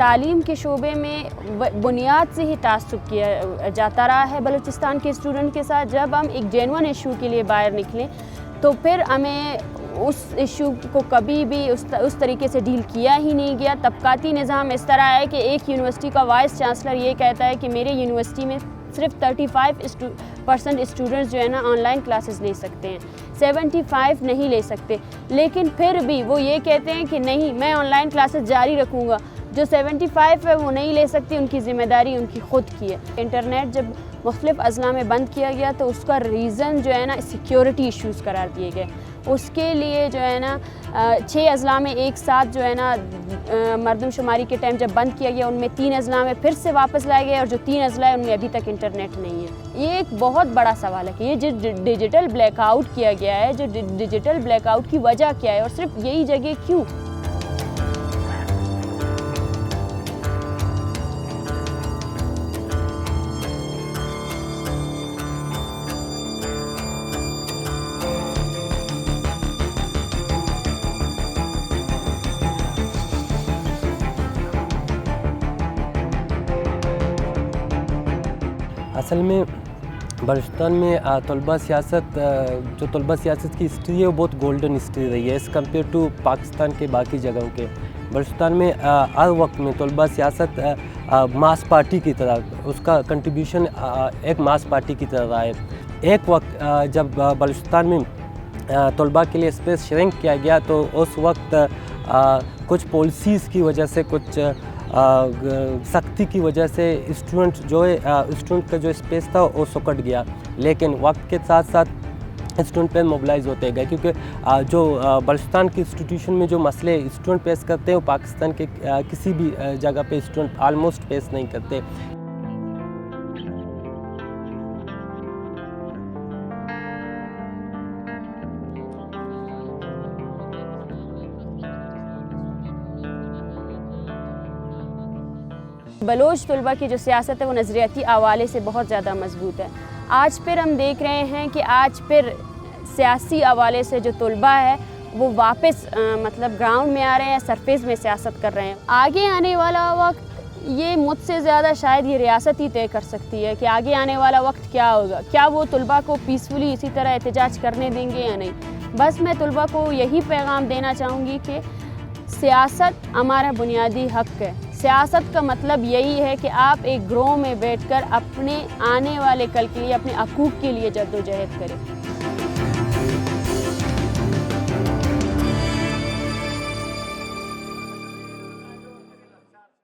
तालीम के शोबे में बुनियाद से ही तासुब किया जाता रहा है बलूचिस्तान के स्टूडेंट के साथ। जब हम एक जेन्युइन इशू के लिए बाहर निकलें तो फिर हमें उस इशू को कभी भी उस तरीके से डील किया ही नहीं गया। तबकाती निज़ाम इस तरह है कि एक यूनिवर्सिटी का वाइस चांसलर ये कहता है कि मेरे यूनिवर्सिटी में सिर्फ 35% स्टूडेंट्स जो है ना ऑनलाइन क्लासेस ले सकते हैं, 75 नहीं ले सकते। लेकिन फिर भी वो ये कहते हैं कि नहीं, मैं ऑनलाइन क्लासेस जारी रखूँगा। जो 75 है वो नहीं ले सकती, उनकी ज़िम्मेदारी उनकी ख़ुद की है। इंटरनेट जब मुख्तलिफ़ अज़ला में बंद किया गया तो उसका रीज़न जो है ना सिक्योरिटी इश्यूज़ करार दिए गए। उसके लिए जो है ना 6 अज़ला में एक साथ जो है ना मरदमशुमारी के टाइम जब बंद किया गया उनमें 3 अज़ला में फिर से वापस लाए गए और जो 3 अज़ला है उनमें अभी तक इंटरनेट नहीं है। ये एक बहुत बड़ा सवाल है कि ये जो डिजिटल ब्लैकआउट किया गया है, जो डिजिटल ब्लैकआउट की वजह क्या है और सिर्फ यही जगह क्यों? असल में बलूचिस्तान में तलबा सियासत जो तलबा सियासत की हिस्ट्री है वो बहुत गोल्डन हिस्ट्री रही है एज़ कम्पेयर टू पाकिस्तान के बाकी जगहों के। बलूचिस्तान में हर वक्त में तलबा सियासत मास पार्टी की तरह उसका कंट्रीब्यूशन एक मास पार्टी की तरह रहा है। एक वक्त जब बलूचिस्तान में तलबा के लिए स्पेस श्रिंक किया गया तो उस वक्त कुछ पॉलिसीज़ की वजह से, कुछ सख्ती की वजह से स्टूडेंट का जो स्पेस था वो सुकट गया। लेकिन वक्त के साथ साथ स्टूडेंट पे मोबिलाइज होते गए क्योंकि जो बलूचिस्तान के इंस्टीट्यूशन में जो मसले स्टूडेंट फेस करते हैं वो पाकिस्तान के किसी भी जगह पे स्टूडेंट आलमोस्ट फेस नहीं करते। बलोच तलबा की जो सियासत है वो नज़रियाती हवाले से बहुत ज़्यादा मजबूत है। आज फिर हम देख रहे हैं कि आज फिर सियासी हवाले से जो तलबा है वो वापस मतलब ग्राउंड में आ रहे हैं, सरफेस में सियासत कर रहे हैं। आगे आने वाला वक्त ये मुझसे ज़्यादा शायद ये रियासत ही तय कर सकती है कि आगे आने वाला वक्त क्या होगा। क्या वो तलबा को पीसफुली इसी तरह एहतजाज करने देंगे या नहीं। बस मैं तलबा को यही पैगाम देना चाहूँगी कि सियासत हमारा बुनियादी हक़ है। सियासत का मतलब यही है कि आप एक ग्रोह में बैठकर अपने आने वाले कल के लिए, अपने हकूक़ के लिए जद्दोजहद करें।